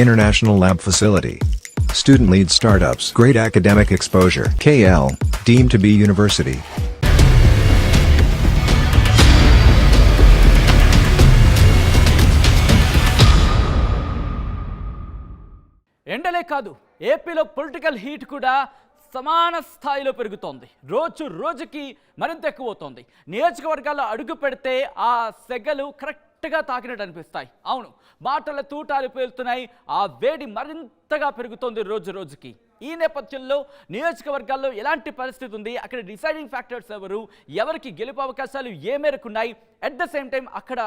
International lab facility. Student-led startups. Great academic exposure. KL, deemed to be university. ఎండలే కాదు, ఏపీలో political heat కూడా సమాన స్థాయిలో పెరుగుతోంది. రోజుకి మరింత ఎక్కువ అవుతోంది. నియోజకవర్గాల్లో అడుగు పెడితే ఆ సెగలు కరెక్ట్గా తాకినట్టు అనిపిస్తాయి. అవును, మాటల తూటాలు పేలుతున్నాయి. ఆ వేడి మరింతగా పెరుగుతోంది రోజుకి. ఈ నేపథ్యంలో నియోజకవర్గాల్లో ఎలాంటి పరిస్థితి ఉంది, అక్కడ డిసైడింగ్ ఫ్యాక్టర్స్ ఎవరికి గెలుపు అవకాశాలు ఏ మేరకున్నాయి, అట్ ద సేమ్ టైం అక్కడ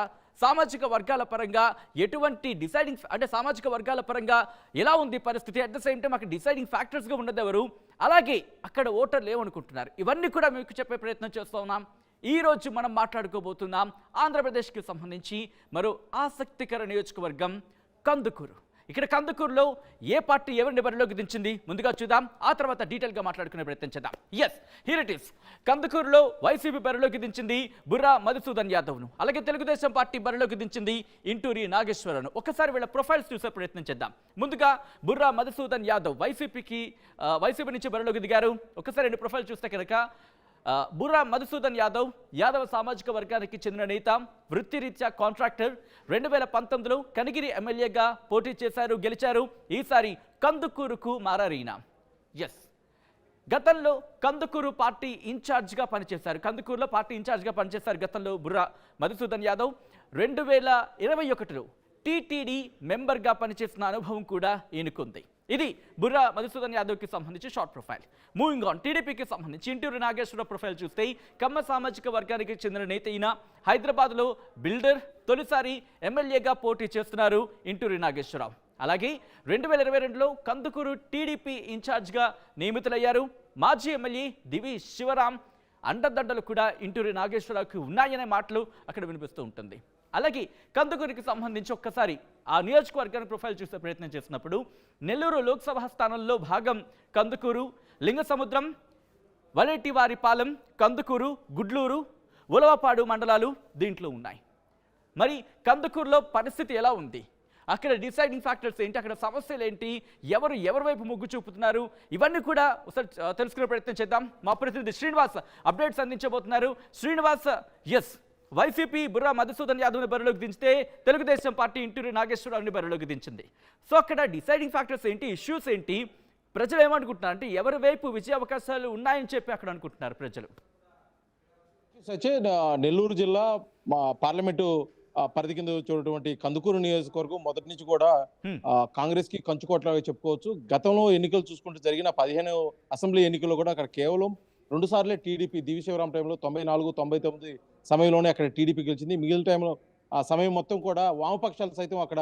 సామాజిక వర్గాల పరంగా ఎటువంటి డిసైడింగ్ అంటే సామాజిక వర్గాల పరంగా ఎలా ఉంది పరిస్థితి, అట్ ద సేమ్ టైం అక్కడ డిసైడింగ్ ఫ్యాక్టర్స్గా ఉన్నది ఎవరు, అలాగే అక్కడ ఓటర్లు ఏమనుకుంటున్నారు, ఇవన్నీ కూడా మీకు చెప్పే ప్రయత్నం చేస్తూ ఉన్నాం. ఈరోజు మనం మాట్లాడుకోబోతున్నాం ఆంధ్రప్రదేశ్కి సంబంధించి మరో ఆసక్తికర నియోజకవర్గం కందుకూరు. ఇక్కడ కందుకూరులో ఏ పార్టీ ఎవరిని బరిలోకి దించింది ముందుగా చూద్దాం, ఆ తర్వాత డీటెయిల్గా మాట్లాడుకునే ప్రయత్నం చేద్దాం. Yes, here it is. కందుకూరులో వైసీపీ బరిలోకి దించింది బుర్రా మధుసూదన్ యాదవ్ను, అలాగే తెలుగుదేశం పార్టీ బరిలోకి దించింది ఇంటూరి నాగేశ్వరను. ఒకసారి వీళ్ళ ప్రొఫైల్స్ చూసే ప్రయత్నం చేద్దాం. ముందుగా బుర్రా మధుసూదన్ యాదవ్ వైసీపీ నుంచి బరిలోకి దిగారు. ఒకసారి రెండు ప్రొఫైల్ చూస్తే కనుక బుర్రా మధుసూదన్ యాదవ్ సామాజిక వర్గానికి చెందిన నేత, వృత్తిరీత్యా కాంట్రాక్టర్. 2019లో కనిగిరి ఎమ్మెల్యేగా పోటీ చేశారు, గెలిచారు. ఈసారి కందుకూరుకు మారారీన. ఎస్, గతంలో కందుకూరు పార్టీ ఇన్ఛార్జ్గా పనిచేశారు. కందుకూరులో పార్టీ ఇన్ఛార్జ్గా పనిచేశారు గతంలో బుర్రా మధుసూదన్ యాదవ్. 2021లో టీటీడీ మెంబర్గా పనిచేసిన అనుభవం కూడా ఈయనకుంది. ఇది బుర్రా మధుసూదన్ యాదవ్కి సంబంధించి షార్ట్ ప్రొఫైల్. మూవింగ్ ఆన్, టీడీపీకి సంబంధించి ఇంటూరి నాగేశ్వర ప్రొఫైల్ చూస్తే కమ్మ సామాజిక వర్గానికి చెందిన నేత ఈయన. హైదరాబాద్లో బిల్డర్, తొలిసారి ఎమ్మెల్యేగా పోటీ చేస్తున్నారు ఇంటూరి నాగేశ్వరరావు. అలాగే 2022లో కందుకూరు టీడీపీ ఇన్ఛార్జ్గా నియమితులయ్యారు. మాజీ ఎమ్మెల్యే దివి శివరాం అండదండలు కూడా ఇంటూరి నాగేశ్వరరావుకి ఉన్నాయనే మాటలు అక్కడ వినిపిస్తూ ఉంటుంది. అలాగే కందుకూరుకి సంబంధించి ఒక్కసారి ఆ నియోజకవర్గాన్ని ప్రొఫైల్ చూసే ప్రయత్నం చేసినప్పుడు నెల్లూరు లోక్సభ స్థానంలో భాగం కందుకూరు, లింగసముద్రం, వలేటివారిపాలెం, కందుకూరు, గుడ్లూరు, ఉలవపాడు మండలాలు దీంట్లో ఉన్నాయి. మరి కందుకూరులో పరిస్థితి ఎలా ఉంది, అక్కడ డిసైడింగ్ ఫ్యాక్టర్స్ ఏంటి, అక్కడ సమస్యలు ఏంటి, ఎవరి వైపు మొగ్గు చూపుతున్నారు, ఇవన్నీ కూడా ఒకసారి తెలుసుకునే ప్రయత్నం చేద్దాం. మా ప్రతినిధి శ్రీనివాస్ అప్డేట్స్ అందించబోతున్నారు. శ్రీనివాస్, ఎస్, వైసీపీ బుర్రా మధుసూదన్ యాదవ్ని బరిలోకి దించితే తెలుగుదేశం పార్టీ ఇంటూరి నాగేశ్వరరావుని బరిలోకి దించింది. సో అక్కడ డిసైడింగ్ ఫ్యాక్టర్స్ ఏంటి, ఇష్యూస్ ఏంటి, ప్రజలు ఏమనుకుంటున్నారు అంటే ఎవరి వైపు విజయ అవకాశాలు ఉన్నాయని చెప్పి అక్కడ అనుకుంటున్నారు ప్రజలు? సచిన్, నెల్లూరు జిల్లా పార్లమెంటు పరిధి కింద చూడటువంటి కందుకూరు నియోజకవర్గం మొదటి నుంచి కూడా కాంగ్రెస్ కి కంచుకోట్లాగా చెప్పుకోవచ్చు. గతంలో ఎన్నికలు చూసుకుంటూ జరిగిన 15 అసెంబ్లీ ఎన్నికల్లో కూడా అక్కడ కేవలం 2 సార్లే టీడీపీ, దివి శివరాం టైంలో 94, 99 సమయంలోనే అక్కడ టీడీపీ గెలిచింది. మిగిలిన టైంలో ఆ సమయం మొత్తం కూడా వామపక్షాలు సైతం అక్కడ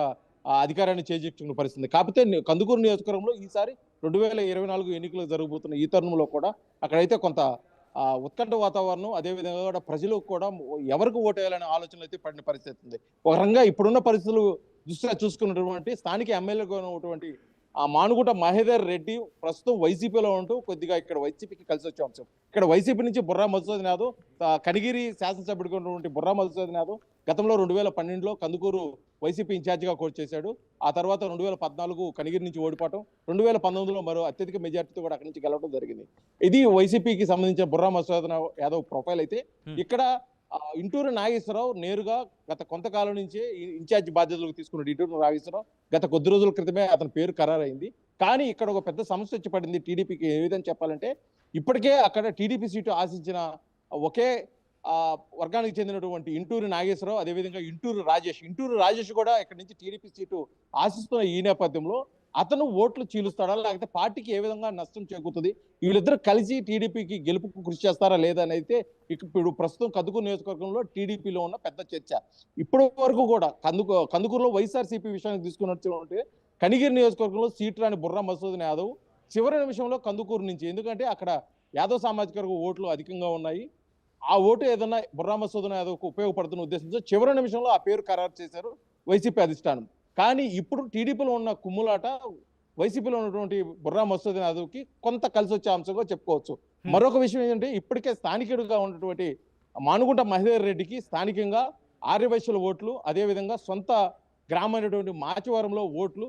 అధికారాన్ని చేజిక్చుకున్న పరిస్థితి. కాకపోతే కందుకూరు నియోజకవర్గంలో ఈసారి 2024 ఎన్నికలు జరగబోతున్న ఈ తరుణంలో కూడా అక్కడైతే కొంత ఉత్కంఠ వాతావరణం, అదేవిధంగా కూడా ప్రజలు కూడా ఎవరికి ఓటేయాలనే ఆలోచనలు అయితే పడిన పరిస్థితి ఉంది. ఒక రకంగా ఇప్పుడున్న పరిస్థితులు దృష్ట్యా చూసుకున్నటువంటి స్థానిక ఎమ్మెల్యేగా ఉన్నటువంటి మానుగుంట మహేదర్ రెడ్డి ప్రస్తుతం వైసీపీలో ఉంటూ కొద్దిగా ఇక్కడ వైసీపీకి కలిసి వచ్చే అంశం. ఇక్కడ వైసీపీ నుంచి బుర్రా మధుసూదన్ యాదవ్, కనిగిరి శాసనసభ్యుడిగా ఉన్నటువంటి బుర్రా మధుసూదన్ యాదవ్ గతంలో 2012లో కందుకూరు వైసీపీ ఇన్ఛార్జిగా కోర్టు చేశాడు. ఆ తర్వాత 2014 కనిగిరి నుంచి ఓడిపోవటం, 2019లో మరో అత్యధిక మెజార్టీతో కూడా అక్కడి నుంచి గెలవడం జరిగింది. ఇది వైసీపీకి సంబంధించిన బుర్రా మధుసూదన్ యాదవ్ ప్రొఫైల్. అయితే ఇక్కడ ఇంటూరి నాగేశ్వరరావు నేరుగా గత కొంతకాలం నుంచే ఇన్ఛార్జి బాధ్యతలకు తీసుకున్నాడు. ఇంటూరి నాగేశ్వరరావు గత కొద్ది రోజుల క్రితమే అతని పేరు ఖరారైంది. కానీ ఇక్కడ ఒక పెద్ద సమస్య వచ్చి పడింది టీడీపీకి. ఏ విధంగా చెప్పాలంటే ఇప్పటికే అక్కడ టీడీపీ సీటు ఆశించిన ఒకే వర్గానికి చెందినటువంటి ఇంటూరి నాగేశ్వరరావు, అదేవిధంగా ఇంటూరి రాజేష్ కూడా ఇక్కడ నుంచి టీడీపీ సీటు ఆశిస్తున్న ఈ నేపథ్యంలో అతను ఓట్లు చీలుస్తాడా, లేకపోతే పార్టీకి ఏ విధంగా నష్టం చేకూరుతుంది, వీళ్ళిద్దరు కలిసి టీడీపీకి గెలుపుకు కృషి చేస్తారా లేదా అని అయితే ఇప్పుడు ప్రస్తుతం కందుకూరు నియోజకవర్గంలో టీడీపీలో ఉన్న పెద్ద చర్చ. ఇప్పటి వరకు కూడా కందుకూరులో వైఎస్ఆర్సీపీ విషయానికి తీసుకున్నట్టు కనిగిరి నియోజకవర్గంలో సీటు రాని బుర్రా మధుసూదన్ యాదవ్ చివరి నిమిషంలో కందుకూరు నుంచి, ఎందుకంటే అక్కడ యాదవ్ సామాజిక వర్గ ఓట్లు అధికంగా ఉన్నాయి, ఆ ఓటు ఏదన్నా బుర్రా మధుసూదన్ యాదవ్కు ఉపయోగపడుతున్న ఉద్దేశంతో చివరి నిమిషంలో ఆ పేరు ఖరారు చేశారు వైసీపీ అధిష్టానం. కానీ ఇప్పుడు టీడీపీలో ఉన్న కుమ్ములాట వైసీపీలో ఉన్నటువంటి బుర్రా మధుసూదన్ యాదవ్కి కొంత కలిసి వచ్చే అంశంగా చెప్పుకోవచ్చు. మరొక విషయం ఏంటంటే ఇప్పటికే స్థానికుడిగా ఉన్నటువంటి మానుగుంట మహేదర్ రెడ్డికి స్థానికంగా ఆర్యవైశ్యుల ఓట్లు, అదేవిధంగా సొంత గ్రామైనటువంటి మాచివరంలో ఓట్లు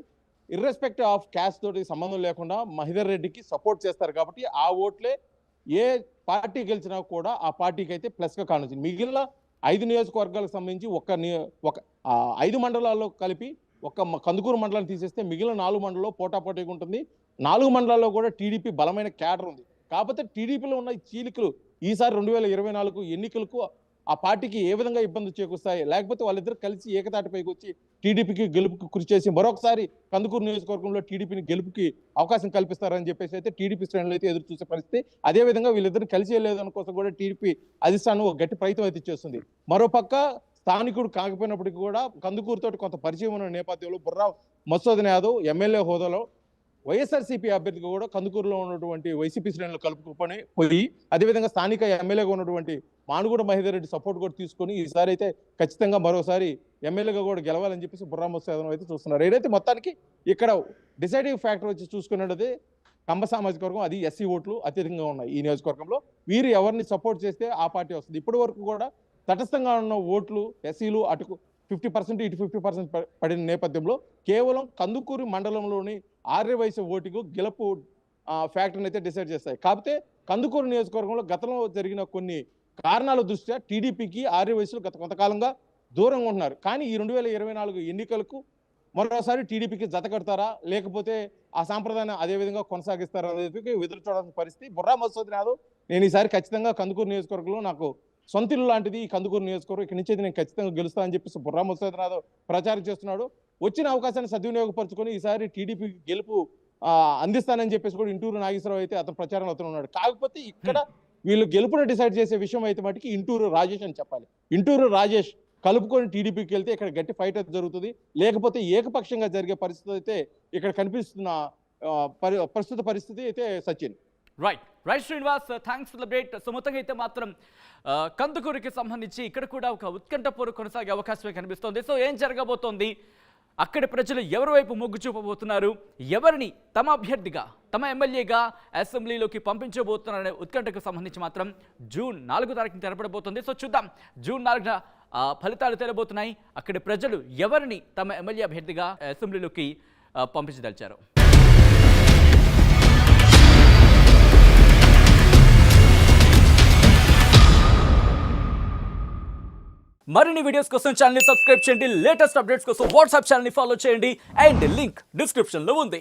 ఇర్రెస్పెక్టివ్ ఆఫ్ క్యాస్ట్ తోటి సంబంధం లేకుండా మహిదర్ రెడ్డికి సపోర్ట్ చేస్తారు కాబట్టి ఆ ఓట్లే ఏ పార్టీ గెలిచినా కూడా ఆ పార్టీకి అయితే ప్లస్గా కానొచ్చింది. మిగిలిన 5 నియోజకవర్గాలకు సంబంధించి ఒక 5 మండలాల్లో కలిపి కందుకూరు మండలాన్ని తీసేస్తే మిగిలిన 4 మండలాల్లో పోటాపోటీగా ఉంటుంది. 4 మండలాల్లో కూడా టీడీపీ బలమైన క్యాడర్ ఉంది. కాకపోతే టీడీపీలో ఉన్న ఈ చీలికలు ఈసారి 2024 ఎన్నికలకు ఆ పార్టీకి ఏ విధంగా ఇబ్బంది చేకూరుస్తాయి, లేకపోతే వాళ్ళిద్దరు కలిసి ఏకతాటిపైకి వచ్చి టీడీపీకి గెలుపుకి కృషి చేసి మరొకసారి కందుకూరు నియోజకవర్గంలో టీడీపీని గెలుపుకి అవకాశం కల్పిస్తారని చెప్పేసి అయితే టీడీపీ శ్రేణులు అయితే ఎదురు చూసే పరిస్థితి. అదేవిధంగా వీళ్ళిద్దరు కలిసి వెళ్ళేదాని కోసం కూడా టీడీపీ అధిష్టానం ఒక గట్టి ప్రయత్నం అయితే చేస్తుంది. మరోపక్క స్థానికుడు కాకపోయినప్పటికీ కూడా కందుకూరుతో కొంత పరిచయం ఉన్న నేపథ్యంలో బుర్రా మధుసూదన్ యాదవ్ ఎమ్మెల్యే హోదాలో వైఎస్ఆర్సీపీ అభ్యర్థిగా కూడా కందుకూరులో ఉన్నటువంటి వైసీపీ శ్రేణులు కలుపుకొని పోయి, అదేవిధంగా స్థానిక ఎమ్మెల్యేగా ఉన్నటువంటి మానుగూడ మహేందర్ రెడ్డి సపోర్ట్ కూడా తీసుకొని ఈసారి అయితే ఖచ్చితంగా మరోసారి ఎమ్మెల్యేగా కూడా గెలవాలని చెప్పేసి బుర్రా మధుసూదన్ అయితే చూస్తున్నారు. ఏదైతే మొత్తానికి ఇక్కడ డిసైడింగ్ ఫ్యాక్టర్ వచ్చి చూసుకున్నది కంబ సామాజిక వర్గం, అది ఎస్సీ ఓట్లు అత్యధికంగా ఉన్నాయి ఈ నియోజకవర్గంలో. వీరు ఎవరిని సపోర్ట్ చేస్తే ఆ పార్టీ వస్తుంది. ఇప్పటి వరకు కూడా తటస్థంగా ఉన్న ఓట్లు ఎస్సీలు అటుకు 50% ఇటు 50% పడిన నేపథ్యంలో కేవలం కందుకూరు మండలంలోని ఆర్యవైశ్య ఓటుకు గెలుపు ఫ్యాక్టర్ని అయితే డిసైడ్ చేస్తాయి. కాకపోతే కందుకూరు నియోజకవర్గంలో గతంలో జరిగిన కొన్ని కారణాల దృష్ట్యా టీడీపీకి ఆర్యవైశ్యులు గత కొంతకాలంగా దూరంగా ఉంటున్నారు. కానీ ఈ 2024 ఎన్నికలకు మరోసారి టీడీపీకి జత కడతారా, లేకపోతే ఆ సాంప్రదాయాన్ని అదేవిధంగా కొనసాగిస్తారా అనేది ఎదురు చూడాల్సిన పరిస్థితి. బుర్రా మధుసూదన్ యాదవ్ నేను ఈసారి ఖచ్చితంగా కందుకూరు నియోజకవర్గంలో నాకు సొంత ఇల్లు లాంటిది ఈ కందుకూరు నియోజకవర్గం, ఇక్కడి నుంచి అయితే నేను ఖచ్చితంగా గెలుస్తానని చెప్పేసి బుర్రా మధుసూదన్ యాదవ్ ప్రచారం చేస్తున్నాడు. వచ్చిన అవకాశాన్ని సద్వినియోగపరుచుకొని ఈసారి టీడీపీ గెలుపు అందిస్తానని చెప్పేసి కూడా ఇంటూరు నాగేశ్వరరావు అయితే అతను ప్రచారంలో అతను ఉన్నాడు. కాకపోతే ఇక్కడ వీళ్ళు గెలుపును డిసైడ్ చేసే విషయం అయితే మటుకి ఇంటూరు రాజేష్ అని చెప్పాలి. ఇంటూరు రాజేష్ కలుపుకొని టీడీపీకి వెళ్తే ఇక్కడ గట్టి ఫైట్ అయితే జరుగుతుంది. లేకపోతే ఏకపక్షంగా జరిగే పరిస్థితి అయితే ఇక్కడ కనిపిస్తున్న ప్రస్తుత పరిస్థితి అయితే Sachin. Right Srinivas, thanks for the update. So మొత్తంగా అయితే మాత్రం కందుకూరుకి సంబంధించి ఇక్కడ కూడా ఒక ఉత్కంఠపూర్ కొనసాగే అవకాశమే కనిపిస్తోంది. సో ఏం జరగబోతోంది, అక్కడి ప్రజలు ఎవరి వైపు మొగ్గు చూపబోతున్నారు, ఎవరిని తమ అభ్యర్థిగా తమ ఎమ్మెల్యేగా అసెంబ్లీలోకి పంపించబోతున్నారనే ఉత్కంఠకు సంబంధించి మాత్రం జూన్ 4 తారీఖున తెరపడబోతుంది. సో చూద్దాం, జూన్ 4న ఫలితాలు తెలబోతున్నాయి. అక్కడి ప్రజలు ఎవరిని తమ ఎమ్మెల్యే అభ్యర్థిగా అసెంబ్లీలోకి పంపించదలిచారు. మరిన్ని వీడియోస్ కోసం ఛానల్ ని సబ్స్క్రైబ్ చేయండి. లేటెస్ట్ అప్డేట్స్ కోసం వాట్సాప్ ఛానల్ ని ఫాలో చేయండి. అండ్ లింక్ డిస్క్రిప్షన్ లో ఉంది.